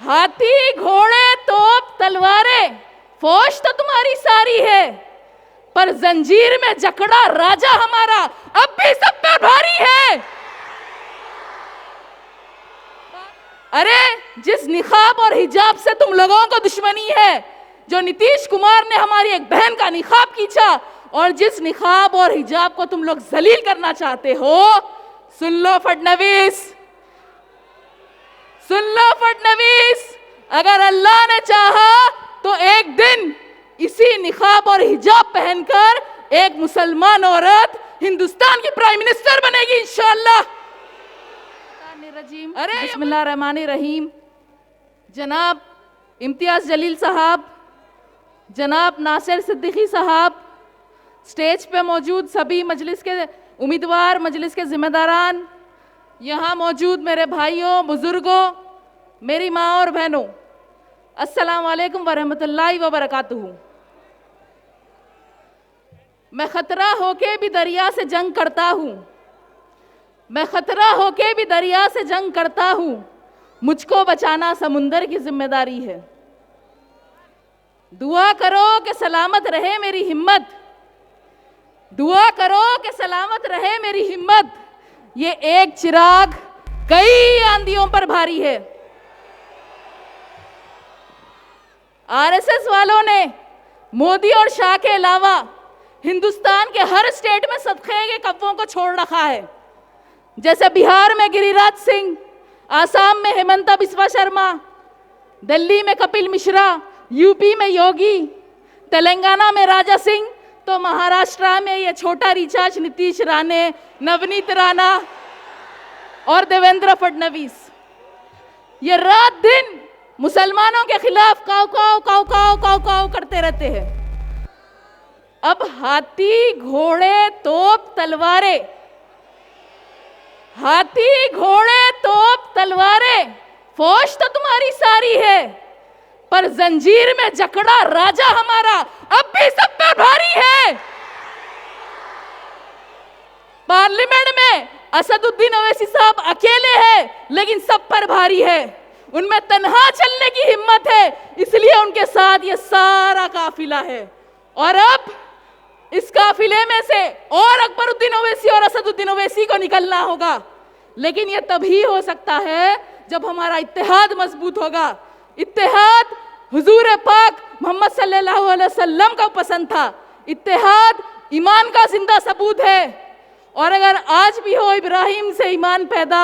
हाथी घोड़े तोप तलवारें फौज तो तुम्हारी सारी है, पर जंजीर में जकड़ा राजा हमारा अब भी सब पर भारी है। अरे जिस निकाब और हिजाब से तुम लोगों को दुश्मनी है, जो नीतीश कुमार ने हमारी एक बहन का निकाब खींचा, और जिस निकाब और हिजाब को तुम लोग जलील करना चाहते हो, सुन लो फडणवीस, सुन लो फडणवीस, अगर अल्लाह ने चाहा तो एक दिन इसी निकाब और हिजाब पहनकर एक मुसलमान औरत हिंदुस्तान की प्राइम मिनिस्टर बनेगी इंशाअल्लाह। अरे बिस्मिल्लाहिर्रहमानिर्रहीम। जनाब इम्तियाज जलील साहब, जनाब नासिर सिद्दीकी साहब, स्टेज पे मौजूद सभी मजलिस के उम्मीदवार, मजलिस के जिम्मेदारान, यहाँ मौजूद मेरे भाइयों, बुजुर्गों, मेरी माँ और बहनों, अस्सलाम वालेकुम वरहमतुल्लाहि वबरकातुहू। मैं खतरा होके भी दरिया से जंग करता हूँ, मैं खतरा होके भी दरिया से जंग करता हूँ, मुझको बचाना समुंदर की जिम्मेदारी है। दुआ करो कि सलामत रहे मेरी हिम्मत, दुआ करो कि सलामत रहे मेरी हिम्मत, ये एक चिराग कई आंधियों पर भारी है। आरएसएस वालों ने मोदी और शाह के अलावा हिंदुस्तान के हर स्टेट में सदक़े के कब्बों को छोड़ रखा है, जैसे बिहार में गिरिराज सिंह, आसाम में हेमंता बिस्वा शर्मा, दिल्ली में कपिल मिश्रा, यूपी में योगी, तेलंगाना में राजा सिंह, तो महाराष्ट्र में ये छोटा रिचार्ज नीतीश राणे, नवनीत राणा और देवेंद्र फडणवीस ये रात दिन मुसलमानों के खिलाफ काव काव काव काव काव काव करते रहते हैं। अब हाथी घोड़े तोप तलवारें, हाथी घोड़े तोप तलवारें फौज तो तुम्हारी सारी है, पर जंजीर में जकड़ा राजा हमारा अब भी सब पर भारी है। पार्लियामेंट में असदुद्दीन ओवैसी साहब अकेले हैं, लेकिन सब पर भारी है, उनमें तन्हा चलने की हिम्मत है, इसलिए उनके साथ ये सारा काफिला है। और अब इस काफिले में से और अकबरुद्दीन ओवैसी और असदुद्दीन ओवैसी को निकलना होगा, लेकिन ये तभी हो सकता है जब हमारा इत्तेहाद मजबूत होगा। इत्तेहाद हुजूर पाक मोहम्मद सल्लल्लाहु अलैहि वसल्लम का पसंद था, इत्तेहाद ईमान का जिंदा सबूत है, और अगर आज भी हो इब्राहिम से ईमान पैदा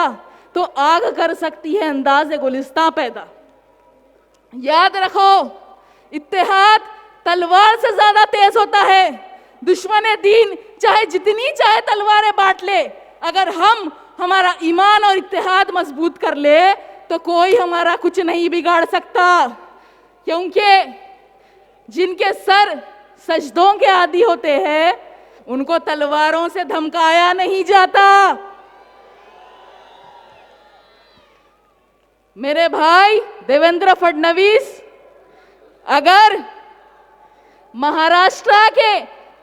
तो आग कर सकती है अंदाज़े गुलिस्तां पैदा। याद रखो, इत्तेहाद तलवार से ज्यादा तेज होता है। दुश्मन दीन चाहे जितनी चाहे तलवारें बांट ले, अगर हम हमारा ईमान और इत्तेहाद मजबूत कर ले तो कोई हमारा कुछ नहीं बिगाड़ सकता, क्योंकि जिनके सर सजदों के आदी होते हैं उनको तलवारों से धमकाया नहीं जाता। मेरे भाई देवेंद्र फडणवीस, अगर महाराष्ट्र के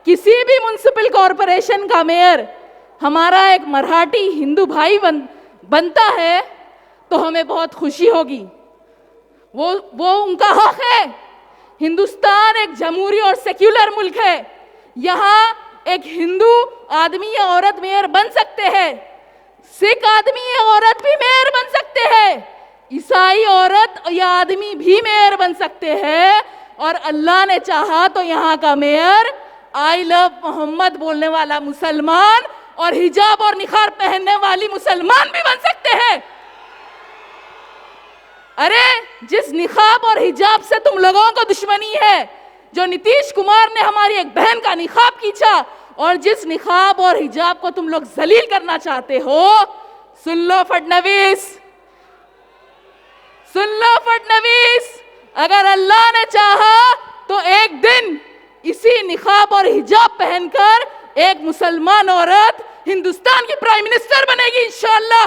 किसी भी म्युनिसिपल कॉरपोरेशन का मेयर हमारा एक मराठी हिंदू भाई बनता है तो हमें बहुत खुशी होगी। वो उनका हक है। हिंदुस्तान एक जमहूरी और सेक्युलर मुल्क है, यहाँ एक हिंदू आदमी या औरत मेयर बन सकते हैं, सिख आदमी या औरत भी मेयर बन सकते हैं, ईसाई औरत या आदमी भी मेयर बन सकते हैं, और अल्लाह ने चाहा तो यहाँ का मेयर आई लव मोहम्मद बोलने वाला मुसलमान और हिजाब और निखार पहनने वाली मुसलमान भी बन सकते हैं। अरे जिस निकाब और हिजाब से तुम लोगों को दुश्मनी है, जो नीतीश कुमार ने हमारी एक बहन का निकाब खींचा, और जिस निकाब और हिजाब को तुम लोग जलील करना चाहते हो, सुन लो फडणवीस, सुन लो फडणवीस, अगर अल्लाह ने चाहा तो एक दिन इसी निकाब और हिजाब पहनकर एक मुसलमान औरत हिंदुस्तान की प्राइम मिनिस्टर बनेगी इंशाअल्लाह।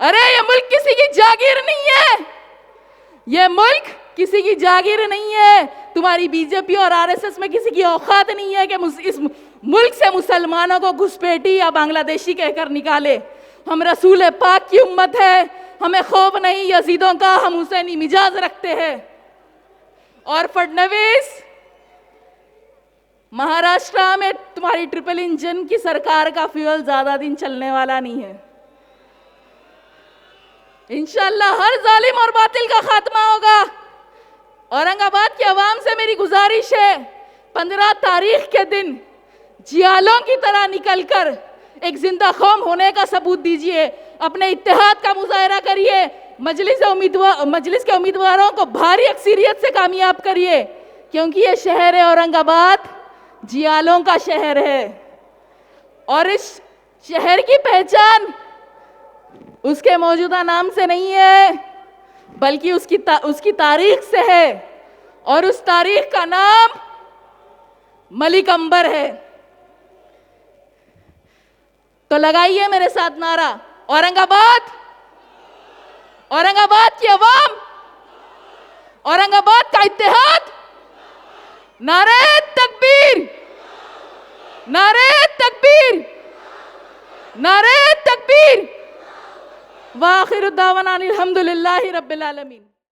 अरे ये मुल्क किसी की जागीर नहीं है, ये मुल्क किसी की जागीर नहीं है। तुम्हारी बीजेपी और आरएसएस में किसी की औकात नहीं है कि इस मुल्क से मुसलमानों को घुसपैठी या बांग्लादेशी कहकर निकाले। हम रसूल पाक की उम्मत है, हमें खौफ नहीं यजीदों का, हम हुसैनी मिजाज रखते हैं। और फडणवीस, महाराष्ट्र में तुम्हारी ट्रिपल इंजन की सरकार का फ्यूल ज्यादा दिन चलने वाला नहीं है। इंशाअल्लाह हर जालिम और बातिल का खात्मा होगा। औरंगाबाद की आवाम से मेरी गुजारिश है, 15 तारीख के दिन जियालों की तरह निकलकर एक जिंदा कौम होने का सबूत दीजिए, अपने इत्तेहाद का मुजाहरा करिए, मजलिस के उम्मीदवारों को भारी अक्सरियत से कामयाब करिए, क्योंकि ये शहर है औरंगाबाद जियालों का शहर है। और इस शहर की पहचान उसके मौजूदा नाम से नहीं है, बल्कि उसकी तारीख से है, और उस तारीख का नाम मलिक अंबर है। तो लगाइए मेरे साथ नारा, औरंगाबाद, औरंगाबाद की आवाम, औरंगाबाद का इत्तेहाद, नारे तकबीर, नारे तकबीर, नारे तकबीर। वाखिर दावाना अल्हम्दुलिल्लाहि रब्बिल आलमीन।